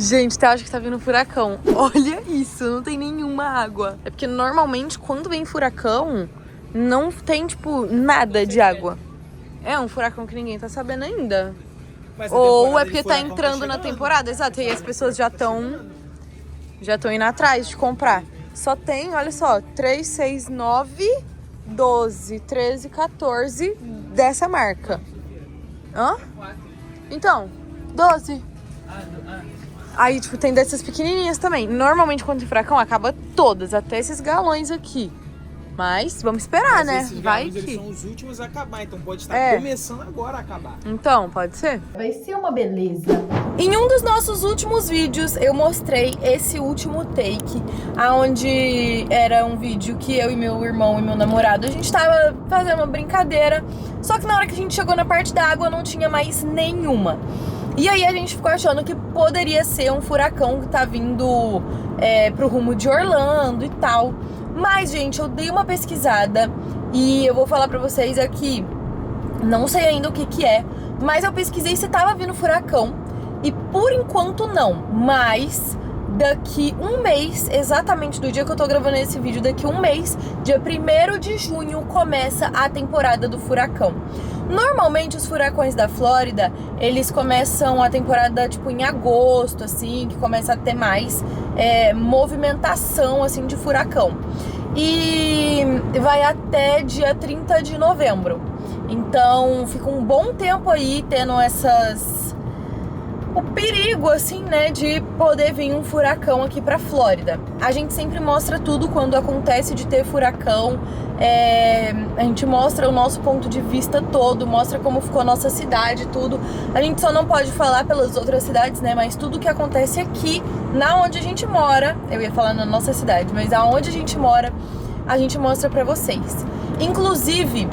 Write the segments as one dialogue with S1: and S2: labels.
S1: Gente, eu acho que tá vindo furacão. Olha isso, não tem nenhuma água. É porque normalmente quando vem furacão, não tem, tipo, nada de água. É um furacão que ninguém tá sabendo ainda. Ou é porque tá entrando na temporada, exato. E as pessoas já estão indo atrás de comprar. Só tem, olha só, 3, 6, 9, 12, 13, 14 dessa marca. Hã? Então, 12. Aí, tipo, tem dessas pequenininhas também. Normalmente, quando tem furacão, acaba todas, até esses galões aqui. Mas vamos esperar, né? Vai que...
S2: Eles são os últimos a acabar, então pode estar começando agora a acabar.
S1: Então, pode ser?
S3: Vai ser uma beleza.
S1: Em um dos nossos últimos vídeos, eu mostrei esse último take, aonde era um vídeo que eu e meu irmão e meu namorado, a gente tava fazendo uma brincadeira, só que na hora que a gente chegou na parte da água, não tinha mais nenhuma. E aí a gente ficou achando que poderia ser um furacão que tá vindo pro rumo de Orlando e tal. Mas, gente, eu dei uma pesquisada e eu vou falar pra vocês aqui, não sei ainda o que que é, mas eu pesquisei se tava vindo furacão e por enquanto não, mas daqui um mês, exatamente do dia que eu tô gravando esse vídeo, daqui um mês, dia 1º de junho, começa a temporada do furacão. Normalmente os furacões da Flórida, eles começam a temporada tipo em agosto, assim, que começa a ter mais movimentação, assim, de furacão. E vai até dia 30 de novembro. Então fica um bom tempo aí tendo o perigo, assim, né, de poder vir um furacão aqui pra Flórida. A gente sempre mostra tudo quando acontece de ter furacão. A gente mostra o nosso ponto de vista todo, mostra como ficou a nossa cidade, tudo. A gente só não pode falar pelas outras cidades, né, mas tudo que acontece aqui, na onde a gente mora, eu ia falar na nossa cidade, mas aonde a gente mora, a gente mostra pra vocês. Inclusive,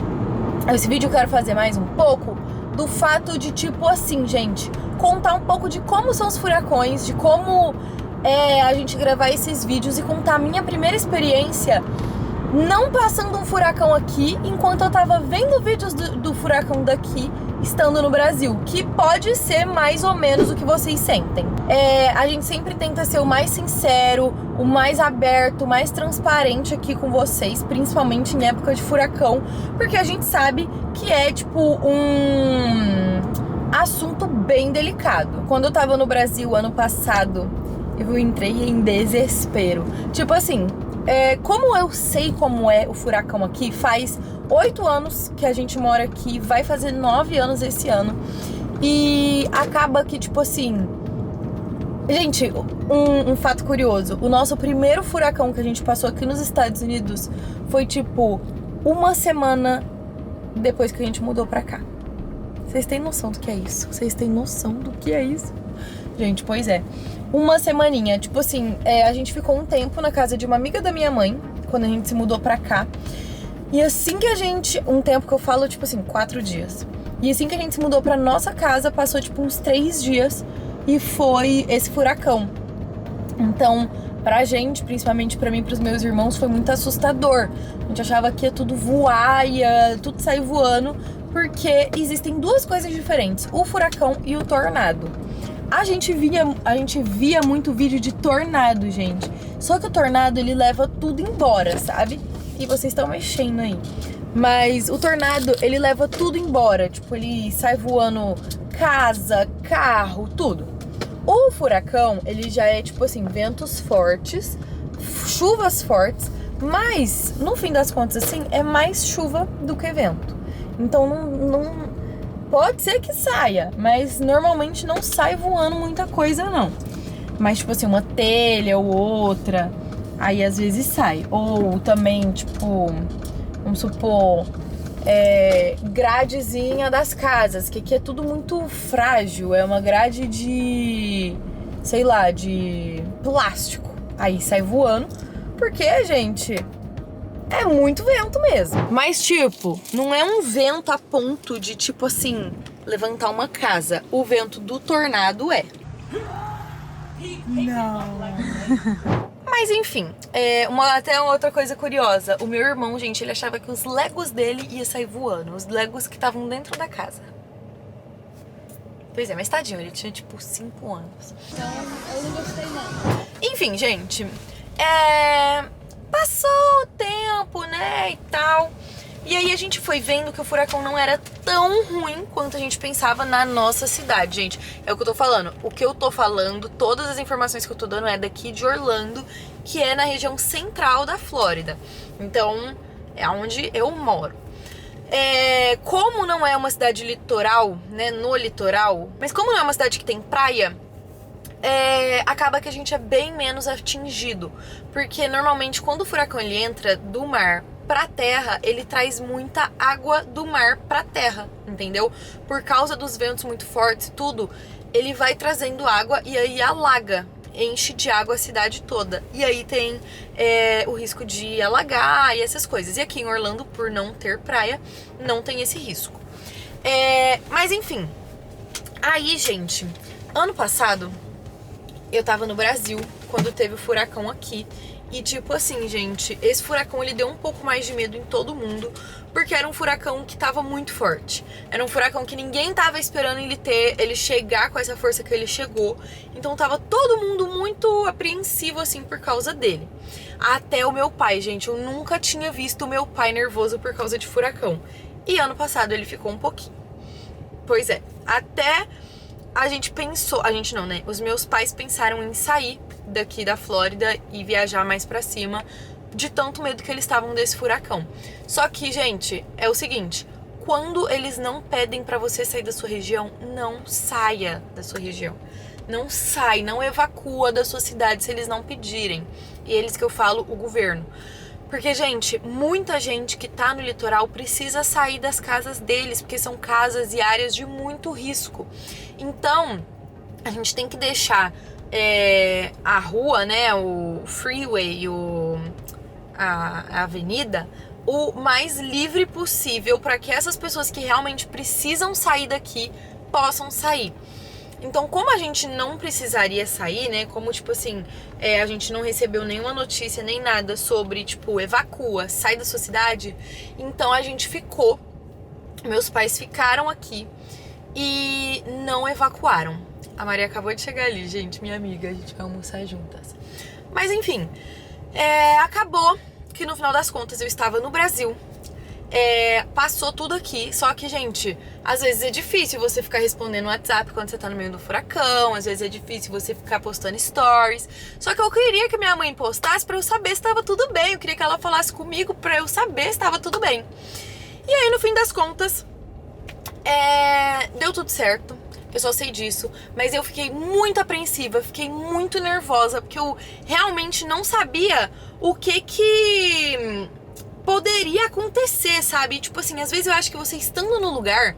S1: esse vídeo eu quero fazer mais um pouco do fato de, tipo assim, gente, contar um pouco de como são os furacões, de como a gente gravar esses vídeos e contar a minha primeira experiência não passando um furacão aqui, enquanto eu tava vendo vídeos do furacão daqui, estando no Brasil, que pode ser mais ou menos o que vocês sentem. A gente sempre tenta ser o mais sincero, o mais aberto, o mais transparente aqui com vocês, principalmente em época de furacão, porque a gente sabe que é tipo um assunto bem delicado. Quando eu tava no Brasil ano passado, eu entrei em desespero. Tipo assim, como eu sei como é o furacão aqui, faz 8 anos que a gente mora aqui, vai fazer 9 anos esse ano. E acaba que, tipo assim... Gente, um fato curioso. O nosso primeiro furacão que a gente passou aqui nos Estados Unidos foi, tipo, uma semana depois que a gente mudou pra cá. Vocês têm noção do que é isso? Vocês têm noção do que é isso? Gente, pois é. Uma semaninha, tipo assim, a gente ficou um tempo na casa de uma amiga da minha mãe, quando a gente se mudou pra cá. E assim que a gente... Um tempo que eu falo, tipo assim, 4 dias. E assim que a gente se mudou pra nossa casa, passou, tipo, uns 3 dias e foi esse furacão. Então, pra gente, principalmente pra mim e pros meus irmãos, foi muito assustador. A gente achava que ia tudo voar, ia tudo sair voando, porque existem duas coisas diferentes, o furacão e o tornado. A gente via muito vídeo de tornado, gente. Só que o tornado, ele leva tudo embora, sabe? E vocês estão mexendo aí. Mas o tornado, ele leva tudo embora. Tipo, ele sai voando casa, carro, tudo. O furacão, ele já é, tipo assim, ventos fortes, chuvas fortes. Mas, no fim das contas, assim, é mais chuva do que vento. Então, não pode ser que saia, mas normalmente não sai voando muita coisa, não. Mas, tipo assim, uma telha ou outra, aí às vezes sai. Ou também, tipo, vamos supor, gradezinha das casas, que aqui é tudo muito frágil. É uma grade de, sei lá, de plástico. Aí sai voando, porque, gente... É muito vento mesmo. Mas, tipo, não é um vento a ponto de, tipo assim, levantar uma casa. O vento do tornado é.
S3: Não.
S1: Mas, enfim, até uma outra coisa curiosa. O meu irmão, gente, ele achava que os Legos dele iam sair voando. Os Legos que estavam dentro da casa. Pois é, mas tadinho, ele tinha tipo 5 anos.
S3: Então, eu não gostei não.
S1: Enfim, gente, passou o tempo, né, e tal. E aí a gente foi vendo que o furacão não era tão ruim quanto a gente pensava na nossa cidade, gente. É o que eu tô falando. O que eu tô falando, todas as informações que eu tô dando é daqui de Orlando, que é na região central da Flórida. Então, é onde eu moro. Como não é uma cidade litoral, né, no litoral, mas como não é uma cidade que tem praia, acaba que a gente é bem menos atingido. Porque normalmente quando o furacão ele entra do mar pra terra, ele traz muita água do mar pra terra, entendeu? Por causa dos ventos muito fortes e tudo, ele vai trazendo água e aí alaga, enche de água a cidade toda. E aí tem o risco de alagar e essas coisas. E aqui em Orlando, por não ter praia, não tem esse risco. Mas enfim, aí, gente, ano passado eu tava no Brasil quando teve o furacão aqui. E tipo assim, gente, esse furacão ele deu um pouco mais de medo em todo mundo, porque era um furacão que tava muito forte. Era um furacão que ninguém tava esperando ele chegar com essa força que ele chegou. Então tava todo mundo muito apreensivo assim por causa dele. Até o meu pai, gente, eu nunca tinha visto o meu pai nervoso por causa de furacão. E ano passado ele ficou um pouquinho. Pois é, até a gente pensou, a gente não, né? Os meus pais pensaram em sair daqui da Flórida e viajar mais pra cima, de tanto medo que eles estavam desse furacão. Só que, gente, é o seguinte, quando eles não pedem pra você sair da sua região, não saia da sua região. Não sai, não evacua da sua cidade se eles não pedirem. E eles que eu falo, o governo. Porque, gente, muita gente que tá no litoral precisa sair das casas deles, porque são casas e áreas de muito risco. Então, a gente tem que deixar a rua, né, o freeway, a avenida, o mais livre possível para que essas pessoas que realmente precisam sair daqui possam sair. Então, como a gente não precisaria sair, né, como, tipo assim, a gente não recebeu nenhuma notícia, nem nada sobre, tipo, evacua, sai da sua cidade, então a gente ficou, meus pais ficaram aqui e não evacuaram. A Maria acabou de chegar ali, gente, minha amiga, a gente vai almoçar juntas. Mas, enfim, acabou que no final das contas eu estava no Brasil. Passou tudo aqui, só que, gente, às vezes é difícil você ficar respondendo no WhatsApp quando você tá no meio do furacão, às vezes é difícil você ficar postando stories. Só que eu queria que minha mãe postasse pra eu saber se tava tudo bem, eu queria que ela falasse comigo pra eu saber se tava tudo bem. E aí, no fim das contas, deu tudo certo. Eu só sei disso, mas eu fiquei muito apreensiva, fiquei muito nervosa, porque eu realmente não sabia o que poderia acontecer, sabe? Tipo assim, às vezes eu acho que você estando no lugar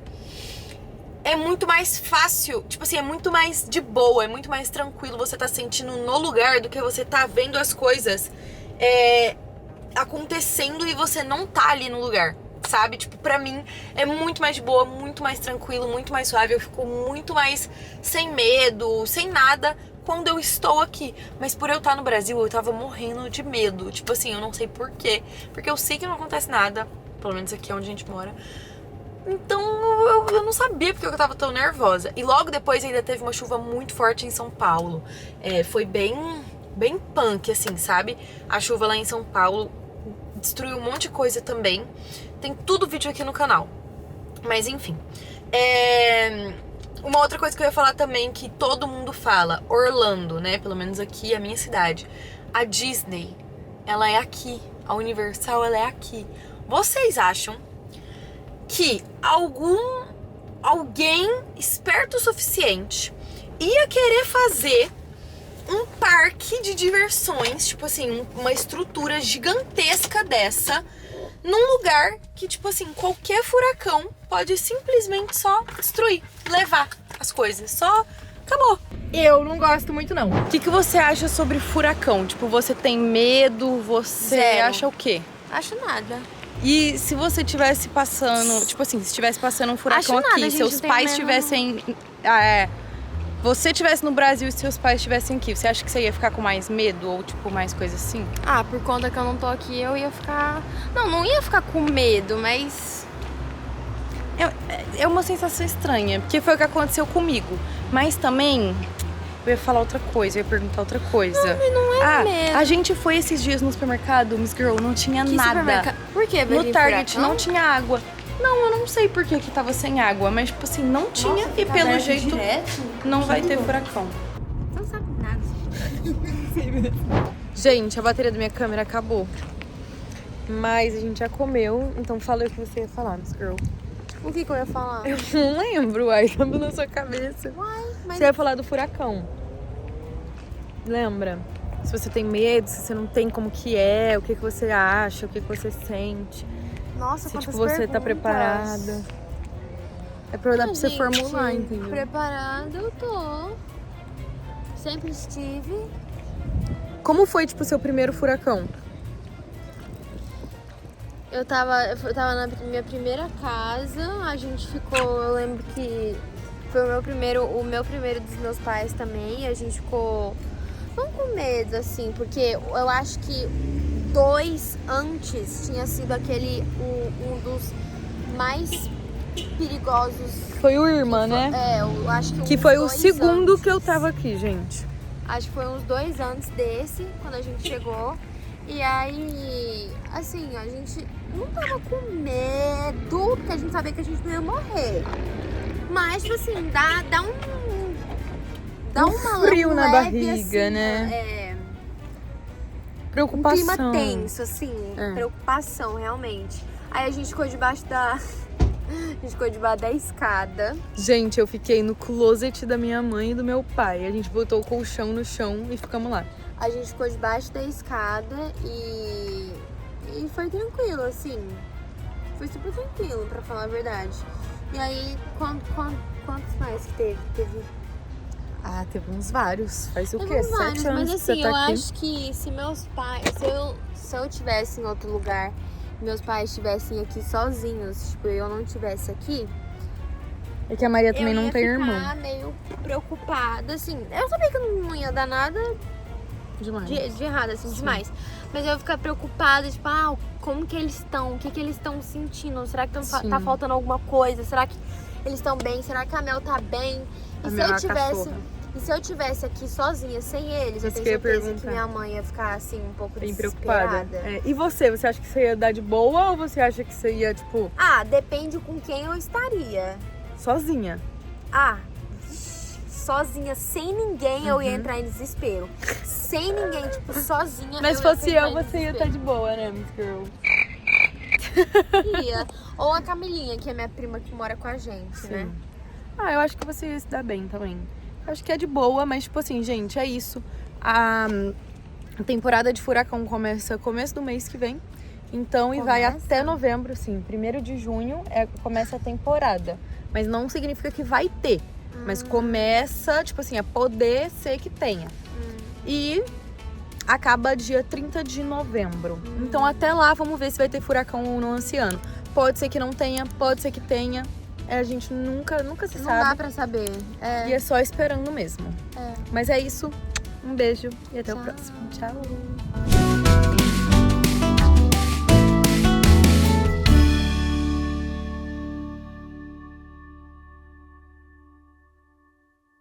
S1: é muito mais fácil, tipo assim, é muito mais de boa, é muito mais tranquilo você tá sentindo no lugar do que você tá vendo as coisas acontecendo e você não tá ali no lugar. Sabe? Tipo, pra mim é muito mais de boa, muito mais tranquilo, muito mais suave. Eu fico muito mais sem medo, sem nada quando eu estou aqui. Mas por eu estar no Brasil, eu tava morrendo de medo. Tipo assim, eu não sei por quê. Porque eu sei que não acontece nada, pelo menos aqui onde a gente mora. Então eu não sabia porque eu tava tão nervosa. E logo depois ainda teve uma chuva muito forte em São Paulo. Foi bem punk, assim, sabe? A chuva lá em São Paulo destruiu um monte de coisa também. Tem tudo vídeo aqui no canal. Mas enfim. Uma outra coisa que eu ia falar também, que todo mundo fala, Orlando, né? Pelo menos aqui, a minha cidade. A Disney, ela é aqui. A Universal, ela é aqui. Vocês acham que alguém esperto o suficiente ia querer fazer um parque de diversões, tipo assim, uma estrutura gigantesca dessa, num lugar que, tipo assim, qualquer furacão pode simplesmente só destruir, levar as coisas, só acabou. Eu não gosto muito, não. O que você acha sobre furacão? Tipo, você tem medo? Você
S4: Zero.
S1: acha o quê?
S4: Acho nada.
S1: E se você tivesse passando, tipo assim, se estivesse passando um furacão
S4: Acho nada,
S1: aqui,
S4: gente,
S1: seus
S4: não tenho
S1: pais
S4: medo,
S1: tivessem... Você estivesse no Brasil e seus pais estivessem aqui, você acha que você ia ficar com mais medo ou, tipo, mais coisa assim?
S4: Ah, por conta que eu não tô aqui, eu ia ficar... Não ia ficar com medo, mas...
S1: É uma sensação estranha, porque foi o que aconteceu comigo. Mas também, eu ia falar outra coisa, eu ia perguntar outra coisa.
S3: Não é mesmo.
S1: A gente foi esses dias no supermercado, Miss Girl, não tinha nada.
S3: Por que?
S1: No Target não tinha água. Não, eu não sei por que tava sem água, mas tipo assim, não tinha e pelo jeito não vai ter furacão.
S3: Você não sabe nada.
S1: Gente, a bateria da minha câmera acabou. Mas a gente já comeu, então fala o que você ia falar, Miss Girl.
S3: O que eu ia falar?
S1: Eu não lembro, uai, tava na sua cabeça.
S3: Uai, mas...
S1: Você ia falar do furacão. Lembra? Se você tem medo, se você não tem, como que é, o que você acha, o que você sente.
S3: Nossa,
S1: se
S3: quantas
S1: tipo, você tá
S3: perguntas.
S1: preparada. É pra dar pra você
S3: Gente,
S1: formular, entendeu?
S3: Preparada eu tô. Sempre estive.
S1: Como foi, tipo, o seu primeiro furacão?
S3: Eu tava na minha primeira casa, a gente ficou, eu lembro que foi o meu primeiro dos meus pais também, a gente ficou, não com medo, assim, porque eu acho que 2 antes tinha sido aquele, um dos mais perigosos.
S1: Foi o Irma, né?
S3: Eu acho que
S1: Que foi o segundo que eu tava aqui, gente.
S3: Acho que foi uns 2 antes desse, quando a gente chegou. E aí, assim, a gente não tava com medo, porque a gente sabia que a gente não ia morrer. Mas, tipo assim, dá uma
S1: frio na
S3: leve,
S1: barriga,
S3: assim,
S1: né?
S3: Um
S1: Preocupação.
S3: clima tenso, assim, preocupação, realmente. Aí a gente ficou debaixo da... A gente ficou debaixo da escada.
S1: Gente, eu fiquei no closet da minha mãe e do meu pai. A gente botou o colchão no chão e ficamos lá.
S3: A gente ficou debaixo da escada e foi tranquilo, assim. Foi super tranquilo, pra falar a verdade. E aí, quantos mais que teve?
S1: Teve uns vários. Faz o
S3: Teve
S1: quê?
S3: uns vários,
S1: 7 anos
S3: mas
S1: que você
S3: assim,
S1: tá
S3: eu
S1: aqui.
S3: acho que se meus pais... Se eu tivesse em outro lugar, meus pais estivessem aqui sozinhos, tipo, eu não estivesse aqui...
S1: É que a Maria também não tem irmão.
S3: Eu ia ficar meio preocupada, assim. Eu sabia que não ia dar nada
S1: Demais.
S3: de errado, assim, demais. Mas eu ia ficar preocupada, tipo, como que eles estão? O que eles estão sentindo? Será que tá faltando alguma coisa? Será que eles estão bem? Será que a Mel tá bem? E se eu tivesse aqui sozinha, sem eles, eu tenho certeza que minha mãe ia ficar, assim, um pouco
S1: bem
S3: desesperada.
S1: preocupada. E você acha que você ia dar de boa ou você acha que você ia, tipo...
S3: Depende com quem eu estaria.
S1: Sozinha?
S3: Sozinha, sem ninguém, eu ia entrar em desespero. Sem ninguém, tipo, sozinha.
S1: Mas se fosse eu, você ia estar de boa, né, Miss Girl?
S3: Ia. Ou a Camilinha, que é minha prima que mora com a gente, né?
S1: Eu acho que você ia se dar bem também. Acho que é de boa, mas tipo assim, gente, é isso. A temporada de furacão começa começo do mês que vem. Então, e vai até novembro, sim. 1º de junho começa a temporada. Mas não significa que vai ter. Mas começa, tipo assim, a poder ser que tenha. E acaba dia 30 de novembro. Então até lá vamos ver se vai ter furacão ou não esse ano. Pode ser que não tenha, pode ser que tenha. A gente nunca se sabe.
S3: Não dá pra saber.
S1: E é só esperando mesmo. Mas é isso. Um beijo e até o próximo. Tchau!